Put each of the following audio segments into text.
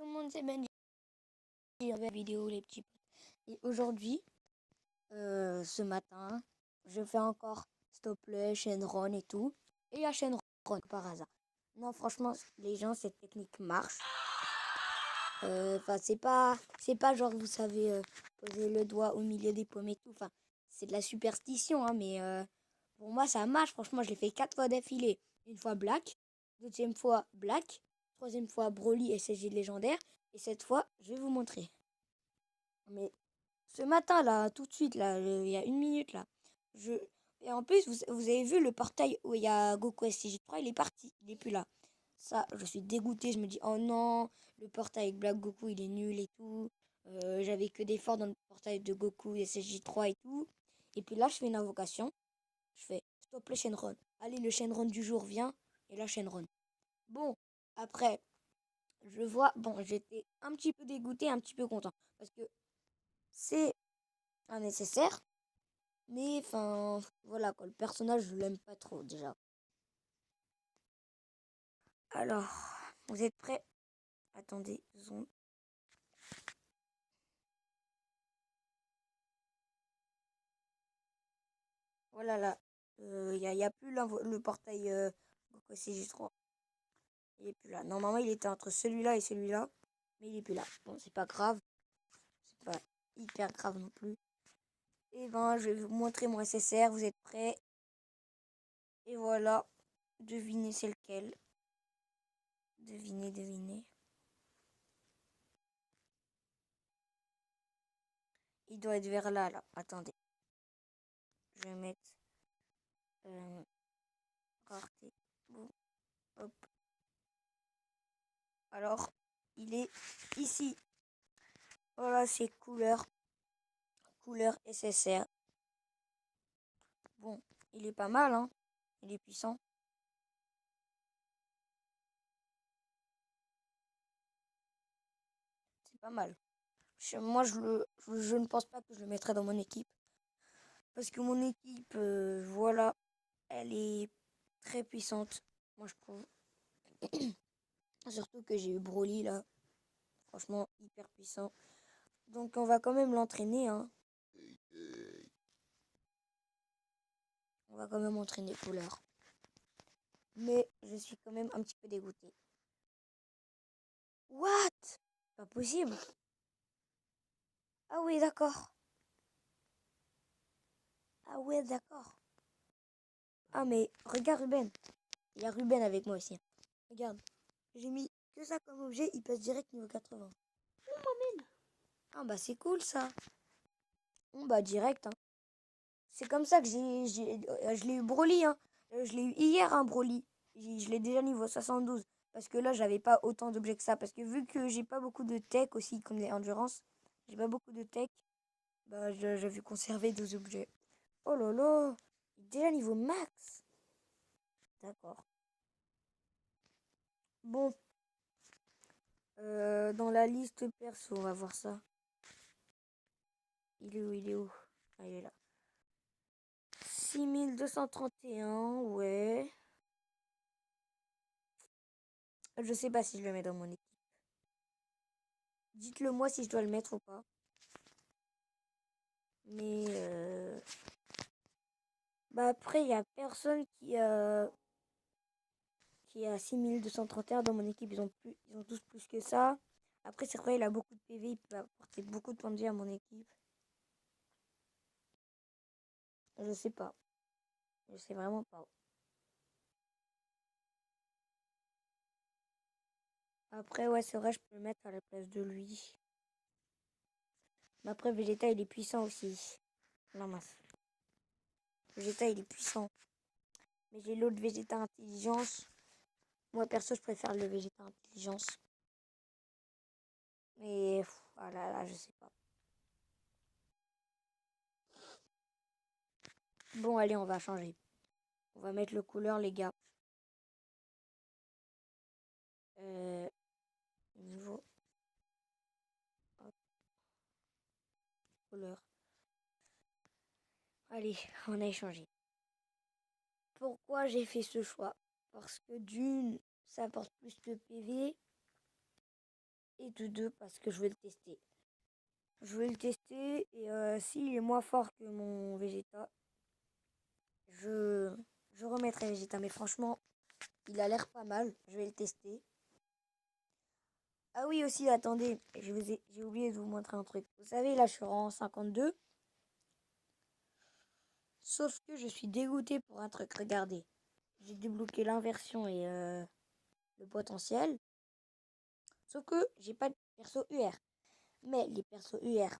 tout le monde, c'est Benji. La vidéo, les petits potes. Et aujourd'hui, ce matin, je fais encore stop play, Shenron et tout. Et il y a Shenron par hasard. Non, franchement, les gens, cette technique marche. Enfin, c'est pas genre, vous savez, poser le doigt au milieu des pommes et tout. Enfin, c'est de la superstition, hein, mais pour moi, ça marche. Franchement, je l'ai fait 4 fois d'affilée. Une fois Black, deuxième fois Black, troisième fois Broly SSG légendaire. Et cette fois, je vais vous montrer. Mais ce matin, là, tout de suite, là, il y a une minute, là, et en plus, vous avez vu le portail où il y a Goku SCJ3, il est parti, il est plus là. Ça, je suis dégoûtée, je me dis, oh non, le portail avec Black Goku, il est nul et tout. J'avais que des forts dans le portail de Goku SCJ3 et tout. Et puis là, je fais une invocation. Je fais, stop le Shenron. Allez, le Shenron du jour vient. Et là, Shenron. Bon, après, je vois, bon, j'étais un petit peu dégoûtée, un petit peu content. Parce que c'est un nécessaire. Mais enfin, voilà quoi, le personnage, je l'aime pas trop déjà. Alors, vous êtes prêts? Attendez, 2 secondes. Voilà là. Y a plus le portail Goku CG3. Il est plus là. Normalement, il était entre celui-là et celui-là. Mais il est plus là. Bon, c'est pas grave. C'est pas hyper grave non plus. Et ben, je vais vous montrer mon SSR. Vous êtes prêts? Et voilà. Devinez c'est lequel. Devinez, devinez. Il doit être vers là, là. Attendez. Je vais mettre... rareté. Bon. Hop. Alors, il est ici. Voilà, c'est couleur SSR. Bon, il est pas mal, hein. Il est puissant. C'est pas mal. Moi, je ne pense pas que je le mettrai dans mon équipe. Parce que mon équipe, voilà, elle est très puissante. Moi, je trouve. Surtout que j'ai eu Broly, là. Franchement, hyper puissant. Donc, on va quand même l'entraîner, hein. On va quand même entraîner couleur. Mais je suis quand même un petit peu dégoûtée. What? Pas possible. Ah oui, d'accord. Ah ouais, d'accord. Ah mais regarde Ruben. Il y a Ruben avec moi aussi. Regarde. J'ai mis que ça comme objet, il passe direct niveau 80. Ah bah c'est cool ça. Bon bah direct, hein. C'est comme ça que je l'ai eu Broly, hein. Je l'ai eu hier, hein, Broly. Je l'ai déjà niveau 72. Parce que là, j'avais pas autant d'objets que ça. Parce que vu que j'ai pas beaucoup de tech aussi, comme les endurance, j'ai pas beaucoup de tech, bah j'ai vu conserver 12 objets. Oh là là, déjà niveau max. D'accord. Bon, dans la liste perso, on va voir ça. Il est où? Il est où? Ah, il est là. 6231, ouais. Je sais pas si je le mets dans mon équipe. Dites-le moi si je dois le mettre ou pas. Mais bah après, il y a personne qui a 6231 dans mon équipe. Ils ont tous plus que ça. Après, c'est vrai, il a beaucoup de PV. Il peut apporter beaucoup de points de vie à mon équipe. Je sais pas. Je sais vraiment pas. Après, ouais, c'est vrai, je peux le mettre à la place de lui. Mais après, Vegeta, il est puissant aussi. Non, mince. Vegeta, il est puissant. Mais j'ai l'autre Vegeta intelligence. Moi, perso, je préfère le Vegeta intelligence. Mais, ah là là, je sais pas. Bon, allez, on va changer. On va mettre le couleur, les gars. Niveau. Hop, couleur. Allez, on a échangé. Pourquoi j'ai fait ce choix? Parce que d'une, ça apporte plus de PV. et de 2 parce que je vais le tester. Je vais le tester et s'il est moins fort que mon Vegeta, je, je remettrai Vegeta. Mais franchement, il a l'air pas mal. Je vais le tester. Ah oui aussi, attendez, j'ai oublié de vous montrer un truc. Vous savez, là je suis en 52. Sauf que je suis dégoûté pour un truc. Regardez, j'ai débloqué l'inversion et le potentiel. Sauf que j'ai pas de perso UR. Mais les persos UR,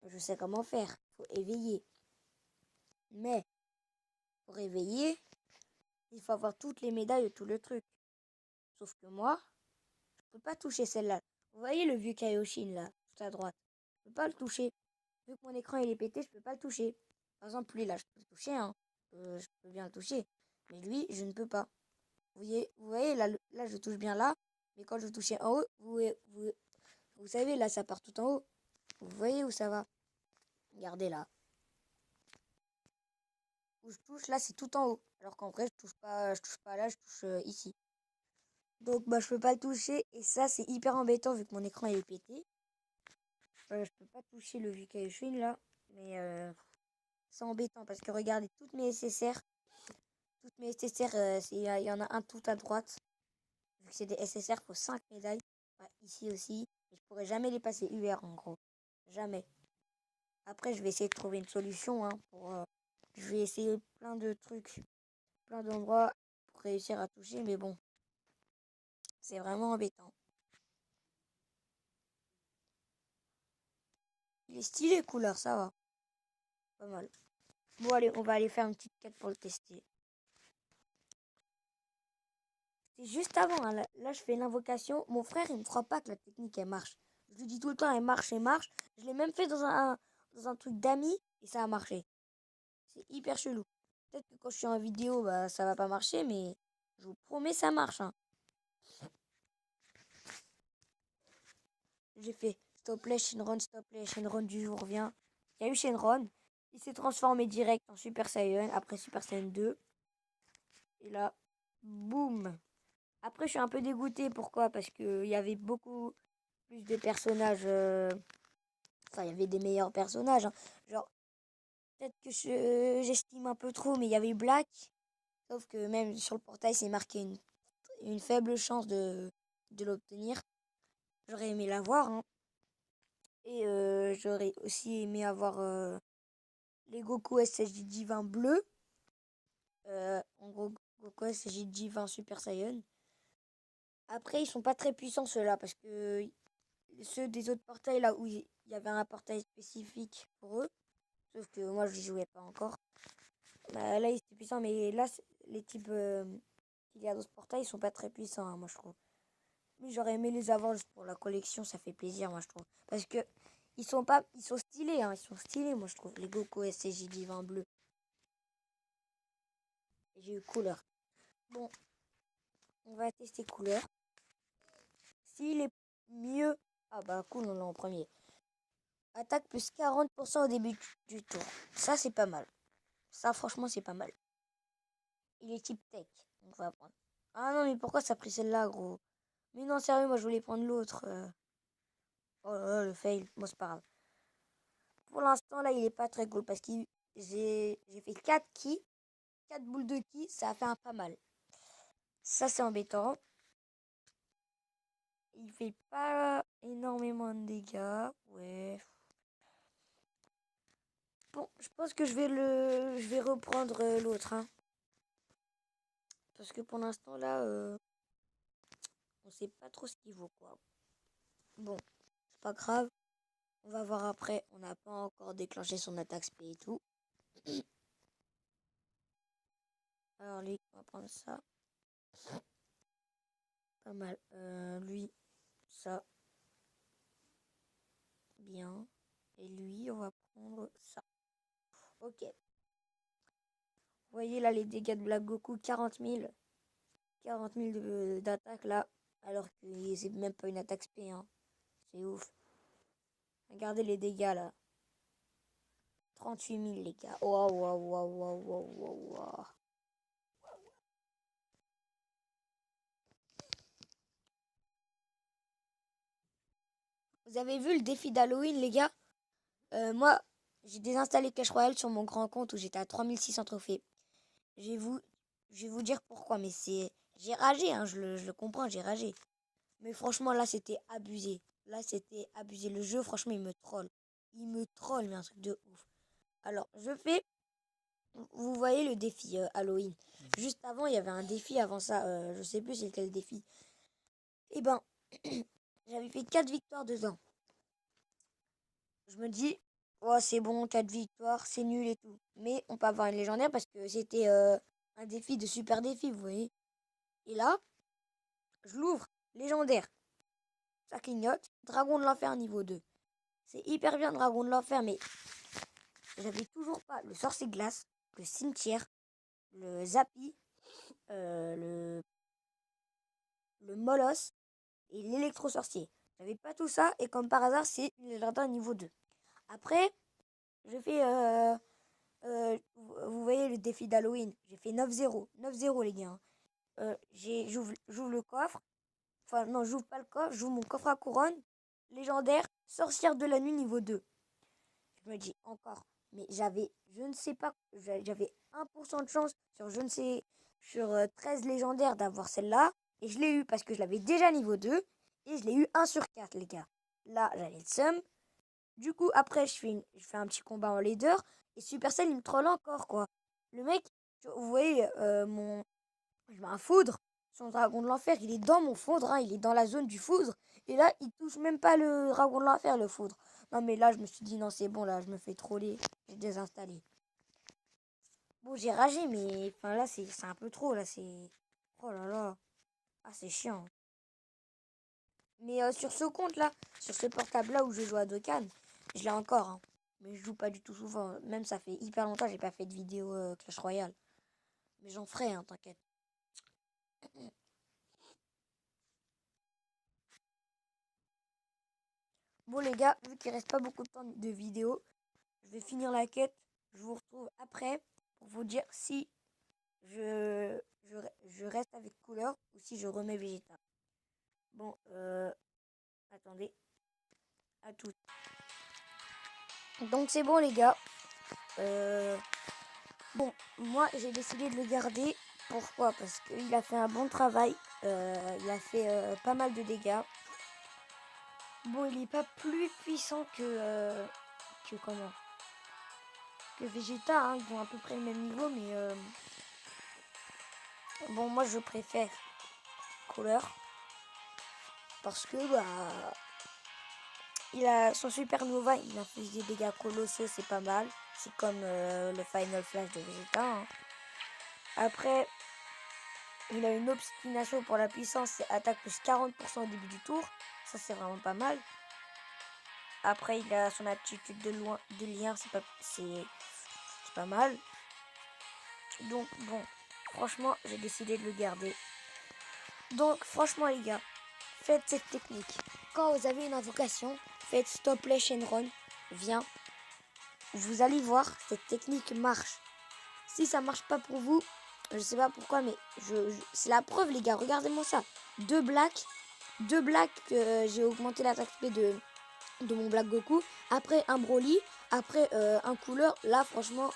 je sais comment faire. Faut éveiller. Mais pour éveiller, il faut avoir toutes les médailles et tout le truc. Sauf que moi, je peux pas toucher celle-là. Vous voyez le vieux Kaioshin là, tout à droite. Je peux pas le toucher. Vu que mon écran il est pété, je peux pas le toucher. Par exemple, lui là, je peux le toucher, hein. Je peux bien le toucher. Mais lui, je ne peux pas. Vous voyez là, là, je touche bien là. Mais quand je touchais en haut, vous savez, là, ça part tout en haut. Vous voyez où ça va? Regardez là. Où je touche, là, c'est tout en haut. Alors qu'en vrai, je touche pas là, je touche ici. Donc, bah, je peux pas le toucher. Et ça, c'est hyper embêtant vu que mon écran est pété. Je peux pas toucher le Vikaishin là. Mais c'est embêtant parce que regardez, toutes mes SSR, il y en a un tout à droite. Vu que c'est des SSR, il faut 5 médailles. Ouais, ici aussi. Et je pourrais jamais les passer UR en gros. Jamais. Après, je vais essayer de trouver une solution. Je vais essayer plein de trucs, plein d'endroits pour réussir à toucher. Mais bon, c'est vraiment embêtant. Il est stylé, couleur, ça va. Pas mal. Bon, allez, on va aller faire une petite quête pour le tester. C'est juste avant, hein. Là, je fais l'invocation. Mon frère, il me croit pas que la technique, elle marche. Je lui dis tout le temps, elle marche, elle marche. Je l'ai même fait dans un truc d'amis et ça a marché. C'est hyper chelou. Peut-être que quand je suis en vidéo, bah, ça va pas marcher, mais je vous promets, ça marche, hein. J'ai fait stop play, Shenron du jour vient. Il y a eu Shenron. Il s'est transformé direct en Super Saiyan, après Super Saiyan 2. Et là, boum. Après, je suis un peu dégoûté. Pourquoi? Parce qu'il y avait beaucoup plus de personnages. Enfin, il y avait des meilleurs personnages, hein. Genre, peut-être que j'estime un peu trop, mais il y avait Black. Sauf que même sur le portail, c'est marqué une faible chance de l'obtenir. J'aurais aimé l'avoir, hein. Et j'aurais aussi aimé avoir les Goku SSJ Divin bleu. En gros, Goku SSJ Divin Super Saiyan. Après, ils sont pas très puissants ceux-là parce que ceux des autres portails là où il y avait un portail spécifique pour eux. Sauf que moi, je n'y jouais pas encore. Bah, là, ils étaient puissants, mais là, les types qu'il y a dans ce portail, ils sont pas très puissants, hein, moi, je trouve. Mais j'aurais aimé les avoir juste pour la collection, ça fait plaisir, moi, je trouve. Parce que ils sont stylés, hein, ils sont stylés, moi, je trouve. Les Goku SCJ Divin bleu. Et j'ai eu couleur. Bon, on va tester couleur. S'il est mieux... Ah bah cool, on l'a en premier. Attaque plus 40% au début du tour. Ça, c'est pas mal. Ça, franchement, c'est pas mal. Il est type tech. Donc, on va prendre. Ah non, mais pourquoi ça a pris celle-là, gros? Mais non, sérieux, moi, je voulais prendre l'autre. Oh là là, le fail. Bon, c'est pas grave. Pour l'instant, là, il est pas très cool parce que j'ai fait 4 ki. 4 boules de ki, ça a fait un pas mal. Ça, c'est embêtant. Il fait pas énormément de dégâts. Ouais. Bon, je pense que je vais reprendre l'autre, hein. Parce que pour l'instant, là, on sait pas trop ce qu'il vaut, quoi. Bon, c'est pas grave. On va voir après. On n'a pas encore déclenché son attaque spé et tout. Alors, lui, on va prendre ça. Pas mal. Lui, ça. Bien. Et lui, on va prendre ça. Ok. Vous voyez là les dégâts de Black Goku, 40 000. 40 000 d'attaque là. Alors que c'est même pas une attaque spé, hein. C'est ouf. Regardez les dégâts là. 38 000 les gars. Waouh, waouh, waouh, waouh, waouh, waouh, waouh. Vous avez vu le défi d'Halloween, les gars? Moi, j'ai désinstallé Clash Royale sur mon grand compte où j'étais à 3600 trophées. Je vais vous, je vais vous dire pourquoi, mais c'est... J'ai ragé, hein, je le comprends, j'ai ragé. Mais franchement, là, c'était abusé. Là, c'était abusé. Le jeu, franchement, il me troll. Il me troll, mais un truc de ouf. Alors, je fais... Vous voyez le défi Halloween. Juste avant, il y avait un défi avant ça. Je sais plus c'est quel défi. Eh ben, j'avais fait 4 victoires dedans. Je me dis, oh, c'est bon, 4 victoires, c'est nul et tout. Mais on peut avoir une légendaire parce que c'était un défi de super défi, vous voyez. Et là, je l'ouvre, légendaire. Ça clignote. Dragon de l'enfer niveau 2. C'est hyper bien, Dragon de l'enfer, mais j'avais toujours pas le sorcier glace, le cimetière, le zappy, le molosse et l'électro-sorcier. J'avais pas tout ça, et comme par hasard, c'est une légendaire niveau 2. Après, je fais... vous voyez le défi d'Halloween. J'ai fait 9-0. 9-0, les gars. J'ouvre le coffre. Enfin, non, j'ouvre pas le coffre. J'ouvre mon coffre à couronne. Légendaire, sorcière de la nuit niveau 2. Je me dis encore. Mais j'avais, je ne sais pas, j'avais 1% de chance sur, je ne sais, sur 13 légendaires d'avoir celle-là. Et je l'ai eu parce que je l'avais déjà niveau 2. Et je l'ai eu 1 sur 4, les gars. Là, j'avais le seum. Du coup, après, je fais un petit combat en leader. Et Supercell, il me troll encore, quoi. Le mec, vous voyez, je mets un foudre. Son dragon de l'enfer, il est dans mon foudre, hein, il est dans la zone du foudre. Et là, il touche même pas le dragon de l'enfer, le foudre. Non, mais là, je me suis dit, non, c'est bon, là, je me fais troller. J'ai désinstallé. Bon, j'ai ragé, mais enfin, là, c'est un peu trop, là, c'est... Oh là là. Ah, c'est chiant. Mais sur ce compte-là, sur ce portable-là où je joue à Dokkan, je l'ai encore, hein. Mais je joue pas du tout souvent. Même ça fait hyper longtemps que j'ai pas fait de vidéo Clash Royale. Mais j'en ferai, hein, t'inquiète. Bon les gars, vu qu'il reste pas beaucoup de temps de vidéo, je vais finir la quête. Je vous retrouve après pour vous dire si je reste avec couleur ou si je remets Vegeta. Bon, attendez. À tout. Donc c'est bon les gars. Bon, moi j'ai décidé de le garder. Pourquoi? Parce qu'il a fait un bon travail. Il a fait pas mal de dégâts. Bon, il n'est pas plus puissant que comment? Que Vegeta, hein. Ils ont à peu près le même niveau, mais bon, moi je préfère Couleur parce que bah il a son supernova, il inflige des dégâts colossaux, c'est pas mal. C'est comme le Final Flash de Vegeta, hein. Après, il a une obstination pour la puissance, c'est attaque plus 40% au début du tour. Ça, c'est vraiment pas mal. Après, il a son aptitude de lien, c'est pas mal. Donc, bon, franchement, j'ai décidé de le garder. Donc, franchement, les gars, faites cette technique. Quand vous avez une invocation, faites stop les Shenron. Viens. Vous allez voir, cette technique marche. Si ça marche pas pour vous, je sais pas pourquoi, mais c'est la preuve, les gars. Regardez-moi ça. Deux blacks, j'ai augmenté l'attaque SP de mon Black Goku. Après un Broly, après un couleur. Là, franchement,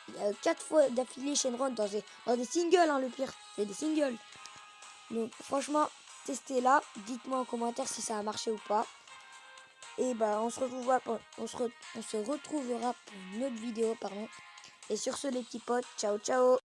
il y a 4 fois d'affilée Shenron dans des singles, hein, le pire. C'est des singles. Donc, franchement, testez là. Dites-moi en commentaire si ça a marché ou pas. Et bah, on se retrouvera pour une autre vidéo, pardon. Et sur ce, les petits potes, ciao, ciao.